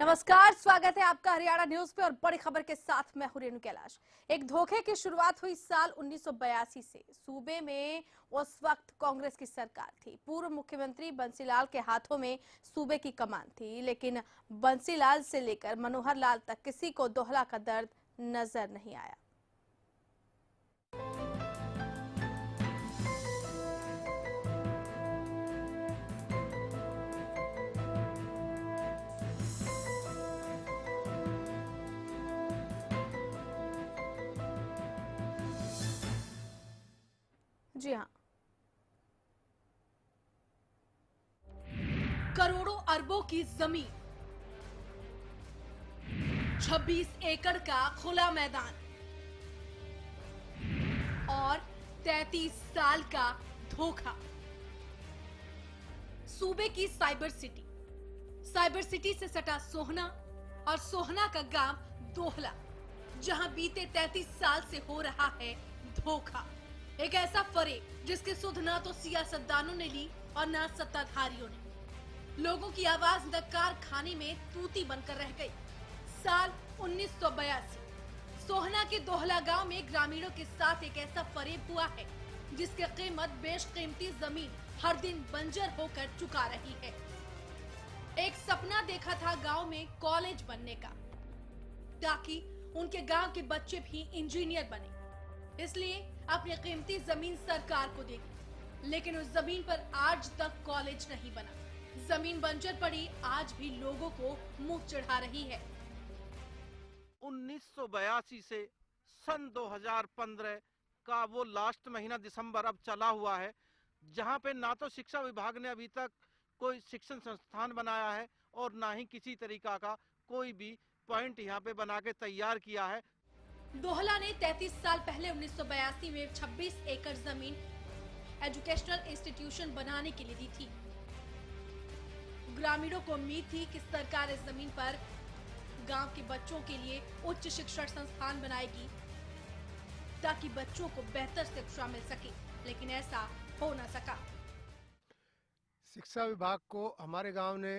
नमस्कार, स्वागत है आपका हरियाणा न्यूज पे और बड़ी खबर के साथ मैं हूं रेणु कैलाश। एक धोखे की शुरुआत हुई साल 1982 से। सूबे में उस वक्त कांग्रेस की सरकार थी। पूर्व मुख्यमंत्री बंसीलाल के हाथों में सूबे की कमान थी, लेकिन बंसीलाल से लेकर मनोहर लाल तक किसी को दोहला का दर्द नजर नहीं आया। जी हाँ, करोड़ों अरबों की जमीन, 26 एकड़ का खुला मैदान और 33 साल का धोखा। सूबे की साइबर सिटी से सटा सोहना और सोहना का गांव दोहला, जहां बीते 33 साल से हो रहा है धोखा। एक ऐसा फरेब जिसकी सुध ना तो सियासतदानों ने ली और ना सत्ताधारियों ने। लोगों की आवाज नकार खाने में तूती बनकर रह गई। साल 1982 सोहना के दोहला गांव में ग्रामीणों के साथ एक ऐसा फरेब हुआ है जिसकी कीमत बेशकीमती जमीन हर दिन बंजर होकर चुका रही है। एक सपना देखा था गांव में कॉलेज बनने का, ताकि उनके गांव के बच्चे भी इंजीनियर बने। इसलिए अपनी कीमती जमीन सरकार को दे दी, लेकिन उस जमीन पर आज तक कॉलेज नहीं बना। जमीन बंजर पड़ी आज भी लोगों को मुंह चढ़ा रही है। 1982 से सन 2015 का वो लास्ट महीना दिसंबर अब चला हुआ है, जहां पे ना तो शिक्षा विभाग ने अभी तक कोई शिक्षण संस्थान बनाया है और ना ही किसी तरीका का कोई भी पॉइंट यहाँ पे बना के तैयार किया है। दोहला ने 33 साल पहले 1982 में 26 एकड़ जमीन एजुकेशनल इंस्टीट्यूशन बनाने के लिए दी थी। ग्रामीणों को उम्मीद थी कि सरकार इस जमीन पर गांव के बच्चों के लिए उच्च शिक्षण संस्थान बनाएगी, ताकि बच्चों को बेहतर शिक्षा मिल सके, लेकिन ऐसा हो न सका। शिक्षा विभाग को हमारे गांव ने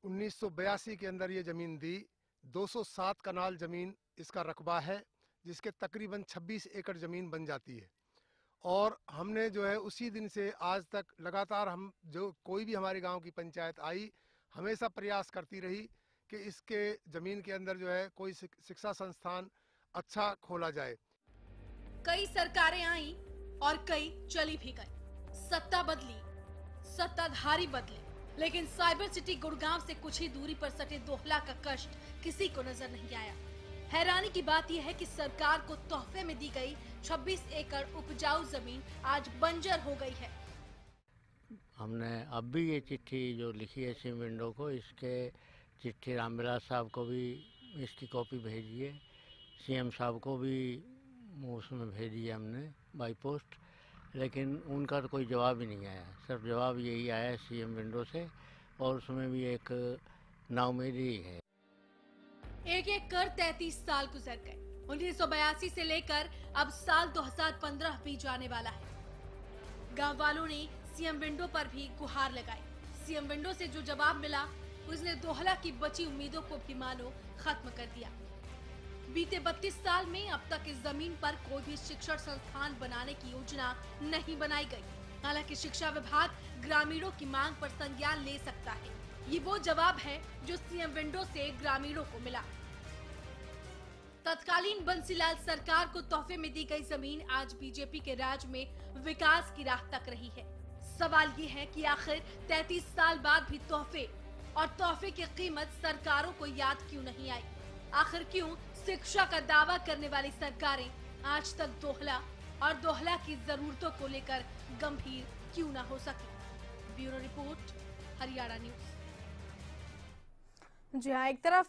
1982 के अंदर ये जमीन दी। 207 कनाल जमीन इसका रकबा है, जिसके तकरीबन 26 एकड़ जमीन बन जाती है। और हमने जो है उसी दिन से आज तक लगातार हम जो कोई भी हमारे गांव की पंचायत आई, हमेशा प्रयास करती रही कि इसके जमीन के अंदर जो है कोई शिक्षा संस्थान अच्छा खोला जाए। कई सरकारें आई और कई चली भी गई, सत्ता बदली, सत्ताधारी बदले, लेकिन साइबर सिटी गुड़गांव से कुछ ही दूरी पर सटे दोहला का कष्ट किसी को नजर नहीं आया। हैरानी की बात यह है कि सरकार को तोहफे में दी गई 26 एकड़ उपजाऊ जमीन आज बंजर हो गई है। हमने अब भी ये चिट्ठी जो लिखी है सीएम विंडो को, इसके चिट्ठी रामविलास साहब को भी इसकी कॉपी भेजी है, सीएम साहब को भी उसमें भेजी है हमने बाई पोस्ट, लेकिन उनका तो कोई जवाब ही नहीं आया। सिर्फ जवाब यही आया है सीएम विंडो से, और उसमें भी एक नाउमेदी है। एक एक कर 33 साल गुजर गए। 1982 से लेकर अब साल 2015 भी जाने वाला है। गांव वालों ने सीएम विंडो पर भी गुहार लगाई। सीएम विंडो से जो जवाब मिला, उसने दोहला की बची उम्मीदों को भी मानो खत्म कर दिया। बीते 32 साल में अब तक इस जमीन पर कोई भी शिक्षण संस्थान बनाने की योजना नहीं बनाई गई। हालांकि शिक्षा विभाग ग्रामीणों की मांग पर संज्ञान ले सकता है। ये वो जवाब है जो सीएम विंडो से ग्रामीणों को मिला। तत्कालीन बंसीलाल सरकार को तोहफे में दी गई जमीन आज बीजेपी के राज में विकास की राह तक रही है। सवाल ये है कि आखिर 33 साल बाद भी तोहफे और तोहफे की कीमत सरकारों को याद क्यों नहीं आई? आखिर क्यों शिक्षा का दावा करने वाली सरकारें आज तक दोहला और दोहला की जरूरतों को लेकर गंभीर क्यों न हो सकी? Bureau report, Haryana news. जी हाँ, एक तरफ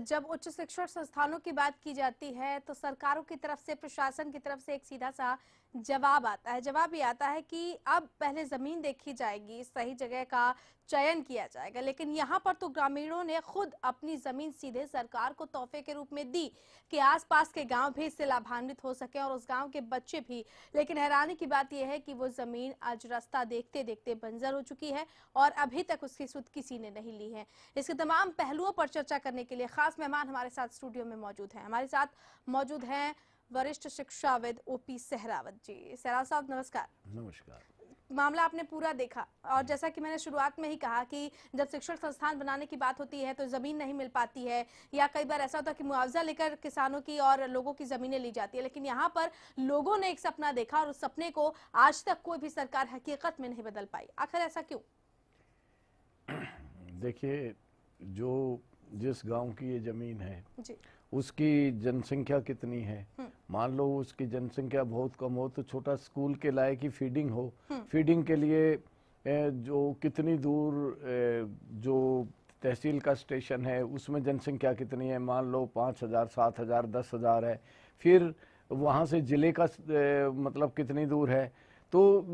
जब उच्च शिक्षण संस्थानों की बात की जाती है तो सरकारों की तरफ से, प्रशासन की तरफ से एक सीधा सा जवाब ये आता है कि अब पहले जमीन देखी जाएगी, सही जगह का चयन किया जाएगा, लेकिन यहाँ पर तो ग्रामीणों ने खुद अपनी जमीन सीधे सरकार को तोहफे के रूप में दी कि आसपास के गांव भी इससे लाभान्वित हो सके और उस गांव के बच्चे भी। लेकिन हैरानी की बात यह है कि वो जमीन आज रास्ता देखते देखते बंजर हो चुकी है और अभी तक उसकी सुध किसी ने नहीं ली है। इसके तमाम पहलुओं पर चर्चा करने के लिए खास मेहमान हमारे साथ स्टूडियो में मौजूद हैं। हमारे साथ मौजूद हैं वरिष्ठ शिक्षाविद ओपी सहरावत जी। सहरावत साहब नमस्कार। नमस्कार। मामला आपने पूरा देखा और जैसा कि मैंने शुरुआत में ही कहा कि जब शिक्षण संस्थान बनाने की बात होती है तो जमीन नहीं मिल पाती है, या कई बार ऐसा होता है कि मुआवजा लेकर किसानों की और लोगों की जमीनें ली जाती है। लेकिन यहाँ पर लोगों ने एक सपना देखा और उस सपने को आज तक कोई भी सरकार हकीकत में नहीं बदल पाई। आखिर ऐसा क्यों? देखिए, जो जिस गांव की ये जमीन है जी, उसकी जनसंख्या कितनी है। मान लो उसकी जनसंख्या बहुत कम हो तो छोटा स्कूल के लायक की फीडिंग हो, फीडिंग के लिए जो कितनी दूर जो तहसील का स्टेशन है उसमें जनसंख्या कितनी है, मान लो 5,000, 7,000, 10,000 है। फिर वहाँ से जिले का मतलब कितनी दूर है। तो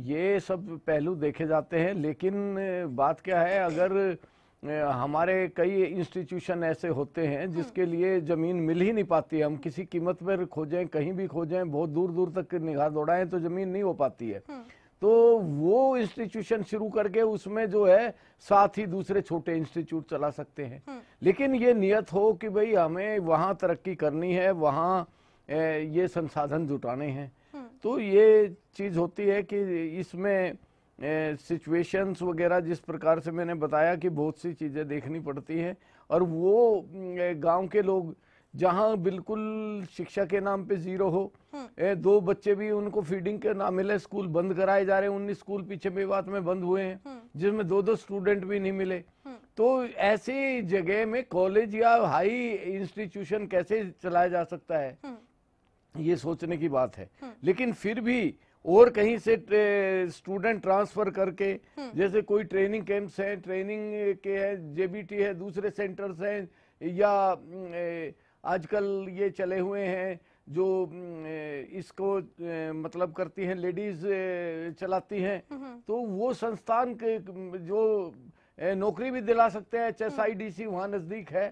ये सब पहलू देखे जाते हैं। लेकिन बात क्या है, अगर हमारे कई इंस्टीट्यूशन ऐसे होते हैं जिसके लिए जमीन मिल ही नहीं पाती है, हम किसी कीमत पर खोजें, कहीं भी खोजें, बहुत दूर दूर तक निगाह दौड़ाएं तो जमीन नहीं हो पाती है। तो वो इंस्टीट्यूशन शुरू करके उसमें जो है साथ ही दूसरे छोटे इंस्टीट्यूट चला सकते हैं। लेकिन ये नियत हो कि भाई हमें वहाँ तरक्की करनी है, वहाँ ये संसाधन जुटाने हैं, तो ये चीज होती है कि इसमें सिचुएशंस वगैरह जिस प्रकार से मैंने बताया कि बहुत सी चीज़ें देखनी पड़ती हैं। और वो गांव के लोग जहां बिल्कुल शिक्षा के नाम पे जीरो हो, 2 बच्चे भी उनको फीडिंग के ना मिले, स्कूल बंद कराए जा रहे हैं, 19 स्कूल पीछे मेवात में बंद हुए हैं जिसमें 2-2 स्टूडेंट भी नहीं मिले। तो ऐसी जगह में कॉलेज या हाई इंस्टीट्यूशन कैसे चलाया जा सकता है, ये सोचने की बात है। लेकिन फिर भी और कहीं से स्टूडेंट ट्रांसफर करके, जैसे कोई ट्रेनिंग कैंप्स हैं, ट्रेनिंग के हैं, जेबीटी है, दूसरे सेंटर्स हैं, या आजकल ये चले हुए हैं जो इसको मतलब करती हैं, लेडीज चलाती हैं, तो वो संस्थान के जो नौकरी भी दिला सकते हैं। HSIDC वहाँ नजदीक है,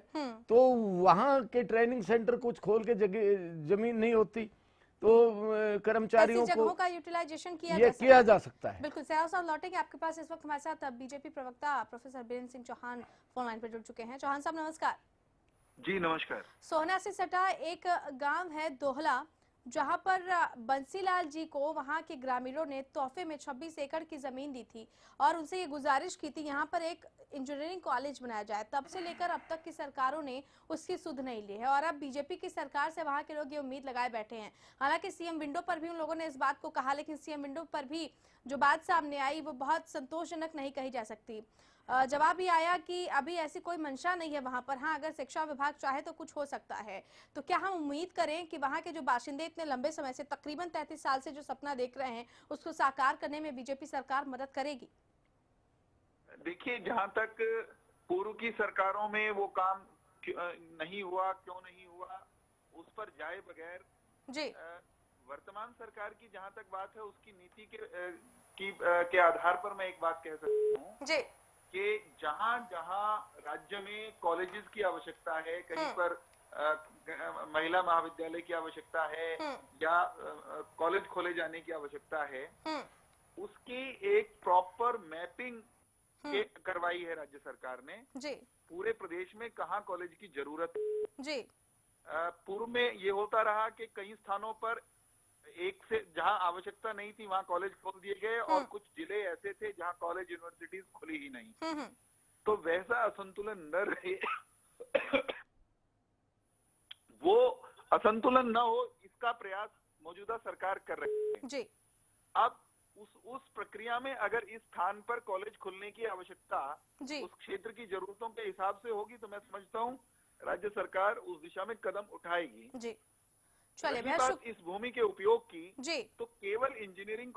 तो वहाँ के ट्रेनिंग सेंटर कुछ खोल के जमीन नहीं होती तो कर्मचारियों को का यूटिलाइजेशन किया जा सकता है। बिल्कुल। सहरावत साहब लौटेंगे आपके पास। इस वक्त हमारे साथ बीजेपी प्रवक्ता professor Birendra Singh Chauhan phone line पर जुड़ चुके हैं। चौहान साहब नमस्कार। जी नमस्कार। सोहना से सटा एक गांव है दोहला, जहां पर बंसीलाल जी को वहां के ग्रामीणों ने तोहफे में 26 एकड़ की जमीन दी थी और उनसे ये गुजारिश की थी यहाँ पर एक इंजीनियरिंग कॉलेज बनाया जाए। तब से लेकर अब तक की सरकारों ने उसकी सुध नहीं ली है और अब बीजेपी की सरकार से वहां के लोग ये उम्मीद लगाए बैठे हैं। हालांकि सीएम विंडो पर भी उन लोगों ने इस बात को कहा, लेकिन सीएम विंडो पर भी जो बात सामने आई वो बहुत संतोषजनक नहीं कही जा सकती। जवाब ये आया कि अभी ऐसी कोई मंशा नहीं है वहां पर। हाँ, अगर शिक्षा विभाग चाहे तो कुछ हो सकता है। तो क्या हम उम्मीद करें कि वहां के जो बाशिंदे इतने लंबे समय से, तकरीबन 33 साल से जो सपना देख रहे हैं, उसको साकार करने में बीजेपी सरकार मदद करेगी? देखिए, जहां तक पूर्व की सरकारों में वो काम नहीं हुआ, क्यों नहीं हुआ, उस पर जाए बगैर जी, वर्तमान सरकार की जहां तक बात है उसकी नीति के आधार पर मैं एक बात कह सकता हूँ जी, कि जहां जहां राज्य में कॉलेजेस की आवश्यकता है, कहीं पर महिला महाविद्यालय की आवश्यकता है या कॉलेज खोले जाने की आवश्यकता है, उसकी एक प्रॉपर मैपिंग करवाई है राज्य सरकार ने जी, पूरे प्रदेश में कहाँ कॉलेज की जरूरत जी। पूर्व में ये होता रहा कि कई स्थानों पर एक से जहां आवश्यकता नहीं थी वहां कॉलेज खोल दिए गए और कुछ जिले ऐसे थे जहां कॉलेज यूनिवर्सिटीज खुली ही नहीं। तो वैसा असंतुलन न रहे वो असंतुलन न हो, इसका प्रयास मौजूदा सरकार कर रही है जी। अब उस प्रक्रिया में अगर इस स्थान पर कॉलेज खुलने की आवश्यकता उस क्षेत्र की जरूरतों के हिसाब से होगी तो मैं समझता हूँ राज्य सरकार उस दिशा में कदम उठाएगी जी। चलिए, बात इस भूमि के उपयोग की जी, तो केवल इंजीनियरिंग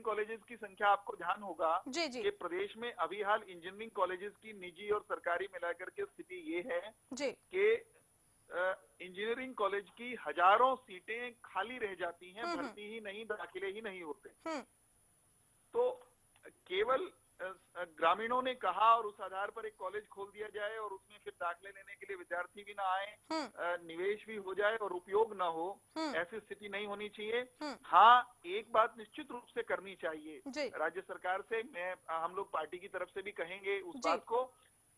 कॉलेजेस की संख्या आपको ध्यान होगा जी, जी, कि प्रदेश में अभी हाल इंजीनियरिंग कॉलेजेस की निजी और सरकारी मिलाकर के स्थिति ये है जी, कि इंजीनियरिंग कॉलेज की हजारों सीटें खाली रह जाती हैं, भर्ती ही नहीं, दाखिले ही नहीं होते। तो केवल ग्रामीणों ने कहा और उस आधार पर एक कॉलेज खोल दिया जाए और उसमें फिर दाखिले लेने के लिए विद्यार्थी भी ना आए, निवेश भी हो जाए और उपयोग ना हो, ऐसी स्थिति नहीं होनी चाहिए। हाँ, एक बात निश्चित रूप से करनी चाहिए राज्य सरकार से, हम लोग पार्टी की तरफ से भी कहेंगे उस बात को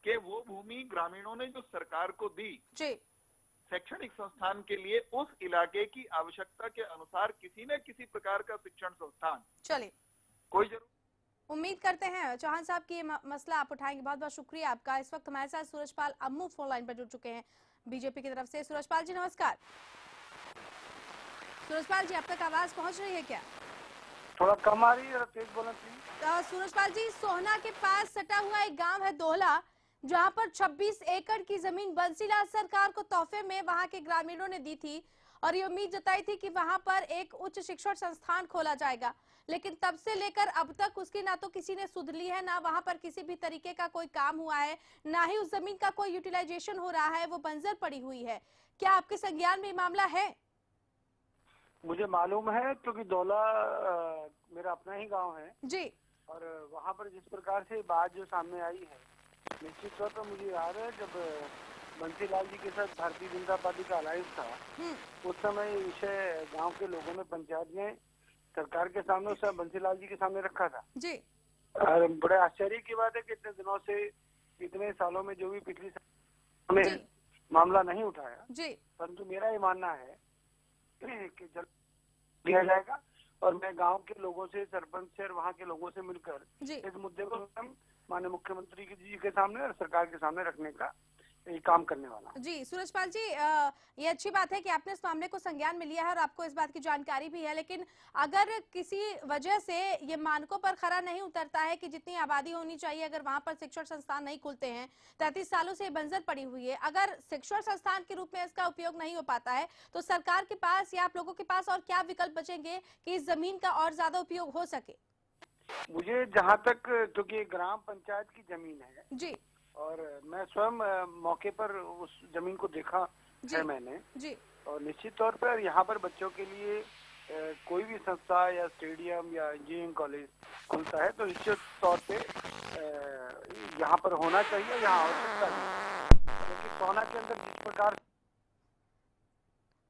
कि वो भूमि ग्रामीणों ने जो सरकार को दी शैक्षणिक संस्थान के लिए, उस इलाके की आवश्यकता के अनुसार किसी न किसी प्रकार का शिक्षण संस्थान चलिए, कोई जरूर उम्मीद करते हैं चौहान साहब की ये मसला आप उठाएंगे। बहुत बहुत शुक्रिया आपका। इस वक्त हमारे साथ सूरजपाल अम्मू फोन लाइन पर जुड़ चुके हैं बीजेपी की तरफ से। सूरजपाल जी नमस्कार। सूरजपाल जी, अब तक आवाज पहुंच रही है क्या? थोड़ा कम आ रही है, तेज बोलना प्लीज। सूरजपाल जी, सोहना के पास सटा हुआ एक गांव है दोहला, जहां पर 26 एकड़ की जमीन बंसीलाल सरकार को तोहफे में वहां के ग्रामीणों ने दी थी और ये उम्मीद जताई थी कि वहां पर एक उच्च शिक्षण संस्थान खोला जाएगा, लेकिन तब से लेकर अब तक उसकी ना तो किसी ने सुध ली है, ना वहां पर किसी भी तरीके का कोई काम हुआ है, ना ही उस जमीन का कोई यूटिलाइजेशन हो रहा है, वो बंजर पड़ी हुई है। क्या आपके संज्ञान में ये मामला है? मुझे मालूम है, क्योंकि दौला मेरा अपना ही गांव है जी, और वहां पर जिस प्रकार से बात जो सामने आई है, निश्चित तौर पर मुझे याद है जब बंसीलाल जी के साथ भारतीय जनता पार्टी का अलायंस था, उस समय ये विषय गांव के लोगों ने, पंचायत ने सरकार के सामने, उस समय बंसीलाल जी के सामने रखा था जी। और बड़े आश्चर्य की बात है कि इतने दिनों से, इतने सालों में जो भी पिछली में मामला नहीं उठाया जी, परंतु मेरा ये मानना है कि जल्द दिया जाएगा और मैं गांव के लोगों से, सरपंच से और वहाँ के लोगों से मिलकर इस मुद्दे को माननीय मुख्यमंत्री जी के सामने और सरकार के सामने रखने का ये काम करने वाला जी। सूरजपाल जी, ये अच्छी बात है कि आपने इस मामले को संज्ञान में लिया है और आपको इस बात की जानकारी भी है, लेकिन अगर किसी वजह से ये मानकों पर खरा नहीं उतरता है कि जितनी आबादी होनी चाहिए, अगर वहां पर शिक्षण संस्थान नहीं खुलते हैं, 33 सालों से बंजर पड़ी हुई है, अगर शिक्षण संस्थान के रूप में इसका उपयोग नहीं हो पाता है, तो सरकार के पास या आप लोगों के पास और क्या विकल्प बचेंगे कि इस जमीन का और ज्यादा उपयोग हो सके? मुझे जहाँ तक, क्योंकि ग्राम पंचायत की जमीन है जी, और मैं स्वयं मौके पर उस जमीन को देखा है मैंने जी, और निश्चित तौर पर यहाँ पर बच्चों के लिए कोई भी संस्था या स्टेडियम या इंजीनियरिंग कॉलेज खुलता है तो निश्चित तौर पे यहाँ पर होना चाहिए, यहाँ आवश्यकता है। लेकिन सोहना के अंदर जिस प्रकार,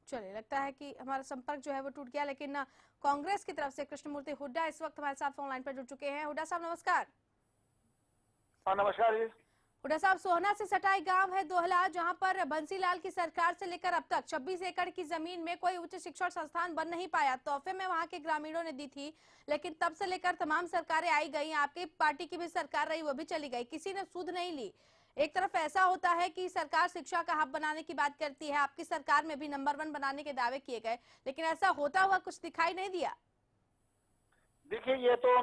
चलिए, लगता है कि हमारा संपर्क जो है वो टूट गया, लेकिन कांग्रेस की तरफ से कृष्णमूर्ति हुड्डा इस वक्त हमारे साथ फोन लाइन पर जुड़ चुके हैं। हुड्डा साहब नमस्कार। नमस्कार। हुड्डा साहब, सोहना से सटा एक गांव है दोहला, जहां पर बंसीलाल की सरकार से लेकर अब तक 26 एकड़ की जमीन में कोई उच्च शिक्षण संस्थान बन नहीं पाया, तोहफे में वहां के ग्रामीणों ने दी थी, लेकिन तब से लेकर तमाम सरकारें आई गई, आपकी पार्टी की भी सरकार रही, वो भी चली गई, किसी ने सुध नहीं ली। एक तरफ ऐसा होता है कि सरकार शिक्षा का हब बनाने की बात करती है, आपकी सरकार में भी नंबर 1 बनाने के दावे किए गए, लेकिन ऐसा होता हुआ कुछ दिखाई नहीं दिया। देखिए, ये तो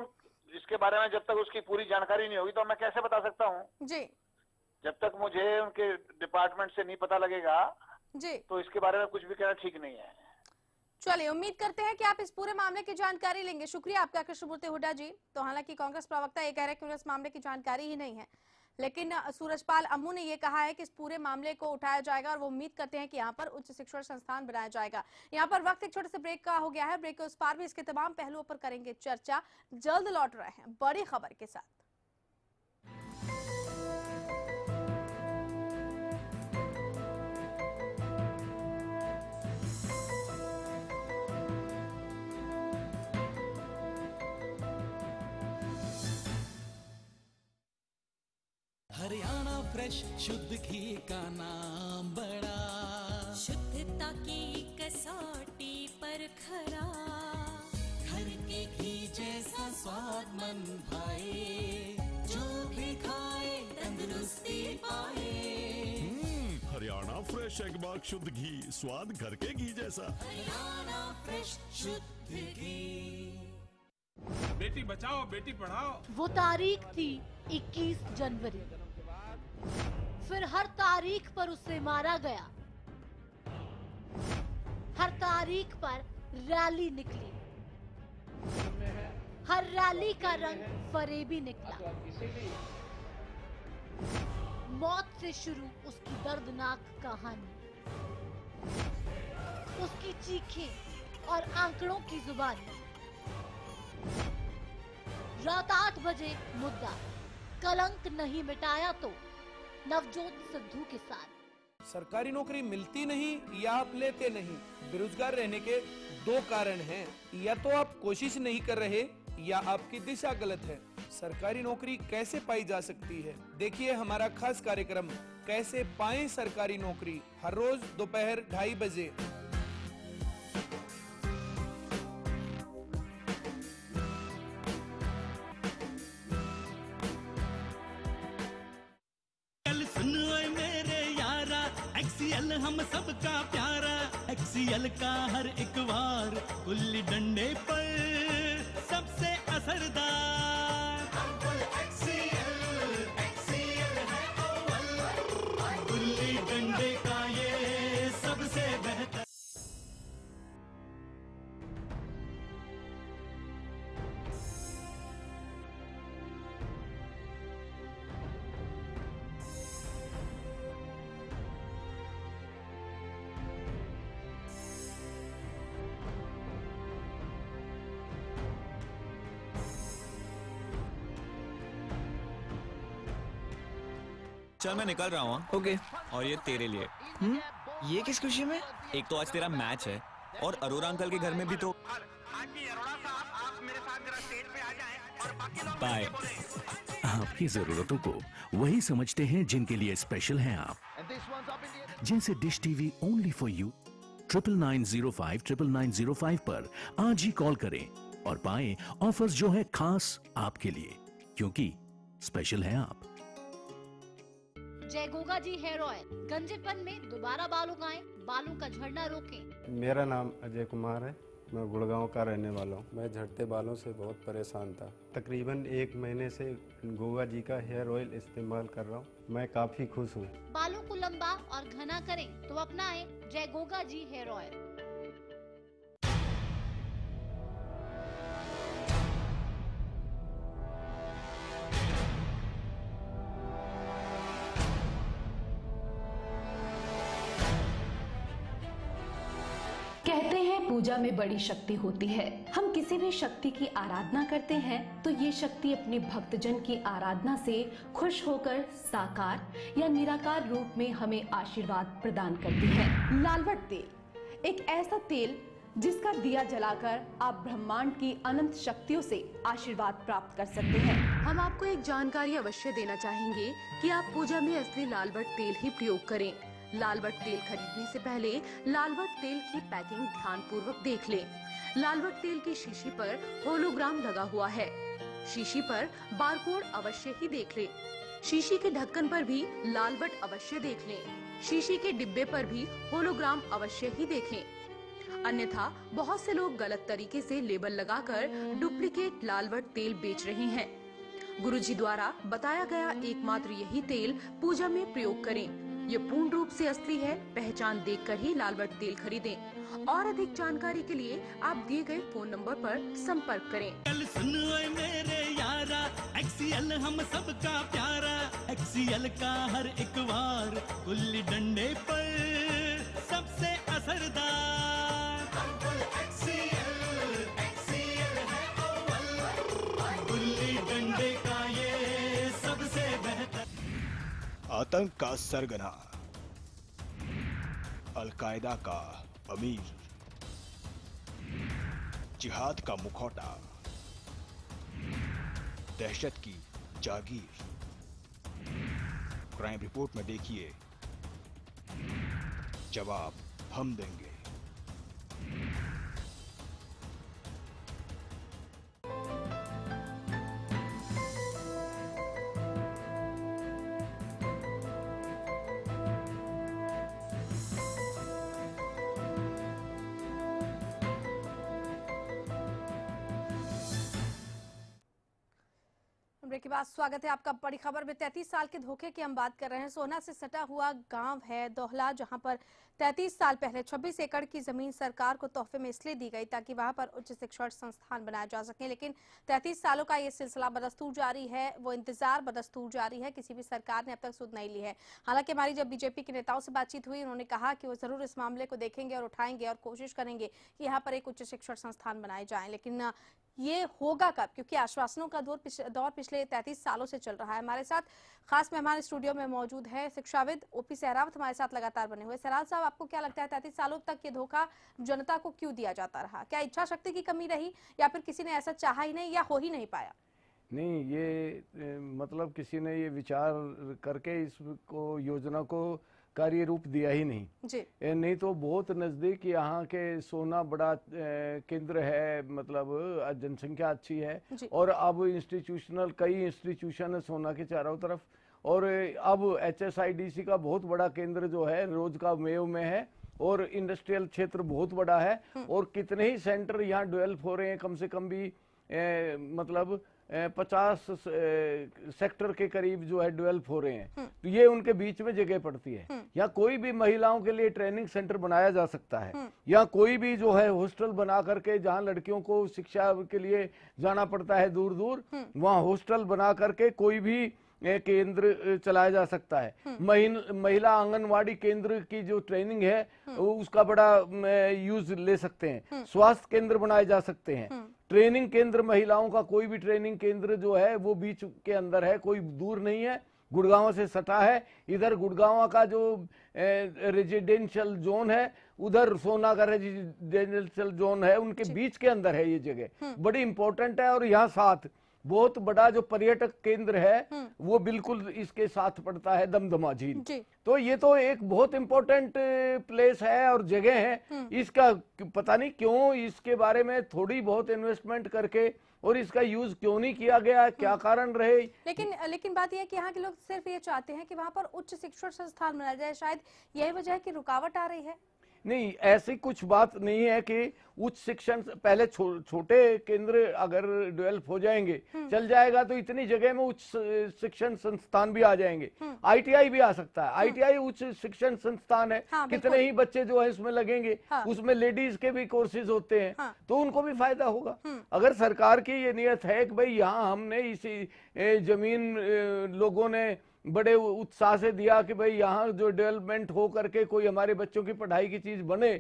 इसके बारे में जब तक उसकी पूरी जानकारी नहीं होगी तो मैं कैसे बता सकता हूँ जी। जब तक मुझे उनके डिपार्टमेंट से नहीं पता लगेगा जी, तो इसके बारे में कुछ भी कहना ठीक नहीं है। चलिए, उम्मीद करते हैं कि आप इस पूरे मामले की जानकारी लेंगे। शुक्रिया आपका कृष्णमूर्ति हुड्डा जी। तो हालांकि कांग्रेस प्रवक्ता ये कह रहे हैं कि उन्हें इस मामले की जानकारी ही नहीं है, लेकिन सूरजपाल अम्मू ने ये कहा है कि इस पूरे मामले को उठाया जाएगा और वो उम्मीद करते हैं कि यहाँ पर उच्च शिक्षण संस्थान बनाया जाएगा। यहाँ पर वक्त एक छोटे से ब्रेक का हो गया है, ब्रेक के उस पार भी इसके तमाम पहलुओं पर करेंगे चर्चा। जल्द लौट रहे हैं बड़ी खबर के साथ। हरियाणा फ्रेश शुद्ध घी का नाम बड़ा, शुद्धता की कसौटी पर खरा, घर के घी जैसा स्वाद मन भाए, जो भी खाए तंदुरुस्ती पाए। हरियाणा फ्रेश एगबाग शुद्ध घी, स्वाद घर के घी जैसा। हरियाणा फ्रेश शुद्ध घी। बेटी बचाओ बेटी पढ़ाओ, वो तारीख थी 21 जनवरी, फिर हर तारीख पर उसे मारा गया, हर तारीख पर रैली निकली, हर रैली का रंग फरेबी निकला, मौत से शुरू उसकी दर्दनाक कहानी। उसकी चीखें और आंकड़ों की जुबानी। रात 8 बजे मुद्दा, कलंक नहीं मिटाया तो, नवजोत सिद्धू के साथ। सरकारी नौकरी मिलती नहीं या आप लेते नहीं, बेरोजगार रहने के 2 कारण हैं। या तो आप कोशिश नहीं कर रहे या आपकी दिशा गलत है। सरकारी नौकरी कैसे पाई जा सकती है, देखिए हमारा खास कार्यक्रम कैसे पाएं सरकारी नौकरी, हर रोज दोपहर 2:30 बजे। एक्सीएल हम सबका प्यारा, एक्सीएल का हर एक वार गुल्ली डंडे पर सबसे असरदार। एक्सीएल है अव्वल, गुल्ली डंडे का ये सबसे बेहतर। चल मैं निकल रहा हूँ। ओके। और ये तेरे लिए। ये किस खुशी में? एक तो आज तेरा मैच है और अरोरा अंकल के घर में भी तो। बाय। आपकी जरूरतों को वही समझते हैं जिनके लिए स्पेशल हैं आप, जैसे dish TV only for you. 9905 9905 पर आज ही कॉल करें और पाएं ऑफर्स जो है खास आपके लिए, क्योंकि स्पेशल हैं आप। जय गोगा जी हेयर ऑयल, गंजेपन में दोबारा बाल उगाएं, बालों का झड़ना रोकें। मेरा नाम अजय कुमार है, मैं गुड़गांव का रहने वाला हूँ। मैं झड़ते बालों से बहुत परेशान था। तकरीबन 1 महीने से गोगा जी का हेयर ऑयल इस्तेमाल कर रहा हूँ, मैं काफी खुश हूँ। बालों को लंबा और घना करें तो अपनाएं जय गोगा जी हेयर ऑयल। कहते हैं पूजा में बड़ी शक्ति होती है। हम किसी भी शक्ति की आराधना करते हैं तो ये शक्ति अपने भक्तजन की आराधना से खुश होकर साकार या निराकार रूप में हमें आशीर्वाद प्रदान करती है। लालवट तेल, एक ऐसा तेल जिसका दिया जलाकर आप ब्रह्मांड की अनंत शक्तियों से आशीर्वाद प्राप्त कर सकते हैं। हम आपको एक जानकारी अवश्य देना चाहेंगे कि आप पूजा में असली लालवट तेल ही प्रयोग करें। लालवट तेल खरीदने से पहले लालवट तेल की पैकिंग ध्यान पूर्वक देख लें। लालवट तेल की शीशी पर होलोग्राम लगा हुआ है, शीशी पर बारकोड अवश्य ही देख लें। शीशी के ढक्कन पर भी लालवट अवश्य देख लें। शीशी के डिब्बे पर भी होलोग्राम अवश्य ही देखें। अन्यथा बहुत से लोग गलत तरीके से लेबल लगाकर डुप्लीकेट लालवट तेल बेच रहे हैं। गुरुजी द्वारा बताया गया एकमात्र यही तेल पूजा में प्रयोग करें। ये पूर्ण रूप से असली है, पहचान देखकर ही लालवट तेल खरीदें। और अधिक जानकारी के लिए आप दिए गए फोन नंबर पर संपर्क करें। कल सुन ओए मेरे यारा, एक्सीएल हम सबका प्यारा, एक्सीएल का हर एक वार गुल्ली डंडे पर सबसे असरदार। एक्सीएल है अव्वल, गुल्ली डंडे का ये सबसे बेहतर। आतंक का सरगना, अलकायदा का अमीर, जिहाद का मुखौटा, दहशत की जागीर। क्राइम रिपोर्ट में देखिए, जवाब हम देंगे। ब्रेक के बाद स्वागत है आपका बड़ी खबर में। 33 साल के धोखे की हम बात कर रहे हैं। सोहना से सटा हुआ गांव है दोहला, जहां पर 33 साल पहले 26 एकड़ की जमीन सरकार को तोहफे में इसलिए दी गई ताकि वहां पर उच्च शिक्षण संस्थान बनाया जा सके, लेकिन 33 सालों का ये सिलसिला बदस्तूर जारी है। वो इंतजार बदस्तूर जारी है, किसी भी सरकार ने अब तक सुध नहीं ली है। हालांकि हमारी जब बीजेपी के नेताओं से बातचीत हुई, उन्होंने कहा कि वो जरूर इस मामले को देखेंगे और उठाएंगे और कोशिश करेंगे कि यहाँ पर एक उच्च शिक्षण संस्थान बनाए जाए, लेकिन ये होगा कब? क्योंकि आश्वासनों का दौर पिछले 33 सालों से चल रहा है। हमारे साथ खास मेहमान स्टूडियो में मौजूद है शिक्षाविद ओपी सहरावत, हमारे साथ लगातार बने हुए। सहरावत साहब, आपको क्या लगता है 33 सालों तक ये धोखा जनता को क्यों दिया जाता रहा? क्या इच्छा शक्ति की कमी रही या फिर किसी ने ऐसा चाहा ही नहीं या हो ही नहीं पाया? नहीं, ये मतलब किसी ने ये विचार करके इसको योजना को कार्य रूप दिया ही नहीं जी। नहीं तो बहुत नज़दीक यहाँ के सोना बड़ा केंद्र है, मतलब जनसंख्या अच्छी है और अब कई इंस्टीट्यूशन है सोना के चारों तरफ, और अब HSIDC का बहुत बड़ा केंद्र जो है रोज का मेव में है और इंडस्ट्रियल क्षेत्र बहुत बड़ा है और कितने ही सेंटर यहाँ डेवलप हो रहे हैं। कम से कम भी मतलब 50 सेक्टर के करीब जो है डेवलप हो रहे हैं, तो ये उनके बीच में जगह पड़ती है। यहाँ कोई भी महिलाओं के लिए ट्रेनिंग सेंटर बनाया जा सकता है, या कोई भी जो है हॉस्टल बना करके जहाँ लड़कियों को शिक्षा के लिए जाना पड़ता है दूर दूर, वहाँ हॉस्टल बना करके कोई भी केंद्र चलाया जा सकता है। महिला आंगनवाड़ी केंद्र की जो ट्रेनिंग है उसका बड़ा यूज ले सकते हैं। स्वास्थ्य केंद्र बनाए जा सकते हैं। ट्रेनिंग केंद्र महिलाओं का कोई भी ट्रेनिंग केंद्र जो है वो बीच के अंदर है, कोई दूर नहीं है, गुड़गांव से सटा है। इधर गुड़गांव का जो रेजिडेंशियल जोन है, उधर सोना का रेजिडेंशियल जोन है, उनके बीच के अंदर है ये जगह, बड़ी इंपॉर्टेंट है। और यहाँ साथ बहुत बड़ा जो पर्यटक केंद्र है वो बिल्कुल इसके साथ पड़ता है, दमदमा झील। तो ये तो एक बहुत इंपॉर्टेंट प्लेस है और जगह है। इसका पता नहीं क्यों इसके बारे में थोड़ी बहुत इन्वेस्टमेंट करके और इसका यूज क्यों नहीं किया गया, क्या कारण रहे? लेकिन बात यह है कि यहाँ के लोग सिर्फ ये चाहते हैं कि वहाँ पर उच्च शिक्षण संस्थान बनाया जाए। शायद यही वजह है कि रुकावट आ रही है। नहीं, ऐसी कुछ बात नहीं है कि उच्च शिक्षण पहले छोटे केंद्र अगर डेवलप हो जाएंगे, चल जाएगा तो इतनी जगह में उच्च शिक्षण संस्थान भी आ जाएंगे। ITI भी आ सकता है। ITI उच्च शिक्षण संस्थान है। कितने ही बच्चे जो है उसमें लगेंगे। उसमें लेडीज के भी कोर्सेज होते हैं, तो उनको भी फायदा होगा। अगर सरकार की ये नियत है कि भाई यहाँ हमने इसी जमीन लोगों ने बड़े उत्साह से दिया कि भाई यहाँ जो डेवलपमेंट हो करके कोई हमारे बच्चों की पढ़ाई की चीज बने,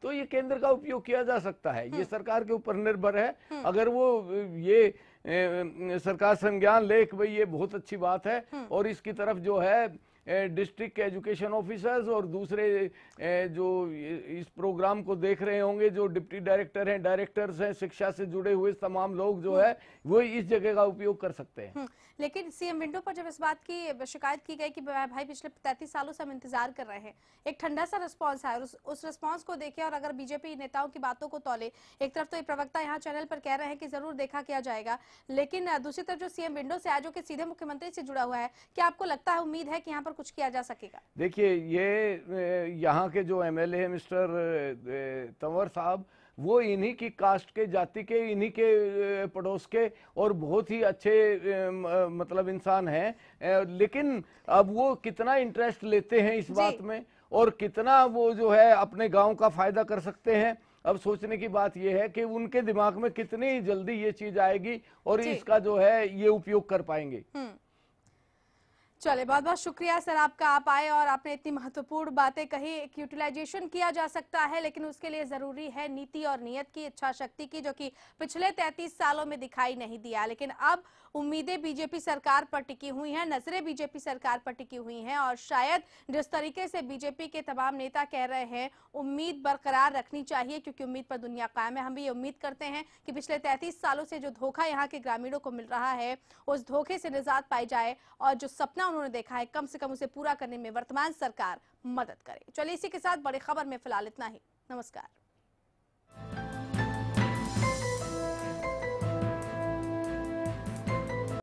तो ये केंद्र का उपयोग किया जा सकता है। ये सरकार के ऊपर निर्भर है। अगर वो ये सरकार संज्ञान ले कि भाई ये बहुत अच्छी बात है और इसकी तरफ जो है डिस्ट्रिक्ट एजुकेशन ऑफिसर्स और दूसरे जो इस प्रोग्राम को देख रहे होंगे, जो डिप्टी डायरेक्टर हैं, डायरेक्टर्स हैं, शिक्षा से जुड़े हुए तमाम लोग जो है वो इस जगह का उपयोग कर सकते हैं। लेकिन सीएम विंडो पर जब इस बात की शिकायत की गई कि भाई पिछले 33 सालों से हम इंतजार कर रहे हैं, एक ठंडा सा रिस्पांस आया, उस रिस्पांस को देखे और अगर बीजेपी नेताओं की बातों को तौले, एक तरफ तो ये प्रवक्ता यहाँ चैनल पर कह रहे हैं कि जरूर देखा किया जाएगा, लेकिन दूसरी तरफ जो सीएम विंडो से आया जो कि सीधे मुख्यमंत्री से जुड़ा हुआ है, क्या आपको लगता है, उम्मीद है कि यहाँ पर कुछ किया जा सकेगा? देखिए, ये यहाँ के जो MLA है मिस्टर तंवर साहब, वो इन्हीं की कास्ट के, जाति के, इन्हीं के पड़ोस के और बहुत ही अच्छे मतलब इंसान हैं, लेकिन अब वो कितना इंटरेस्ट लेते हैं इस बात में और कितना वो जो है अपने गांव का फायदा कर सकते हैं। अब सोचने की बात ये है कि उनके दिमाग में कितनी जल्दी ये चीज आएगी और इसका जो है ये उपयोग कर पाएंगे। चले, बहुत बहुत शुक्रिया सर आपका, आप आए और आपने इतनी महत्वपूर्ण बातें कही। एक यूटिलाइजेशन किया जा सकता है, लेकिन उसके लिए जरूरी है नीति और नियत की, इच्छा शक्ति की, जो कि पिछले 33 सालों में दिखाई नहीं दिया। लेकिन अब उम्मीदें बीजेपी सरकार पर टिकी हुई हैं, नजरें बीजेपी सरकार पर टिकी हुई हैं और शायद जिस तरीके से बीजेपी के तमाम नेता कह रहे हैं, उम्मीद बरकरार रखनी चाहिए, क्योंकि उम्मीद पर दुनिया कायम है। हम भी ये उम्मीद करते हैं कि पिछले 33 सालों से जो धोखा यहाँ के ग्रामीणों को मिल रहा है, उस धोखे से निजात पाई जाए और जो सपना उन्होंने देखा है कम से कम उसे पूरा करने में वर्तमान सरकार मदद करे। चलिए, इसी के साथ बड़ी खबर में फिलहाल इतना ही। नमस्कार।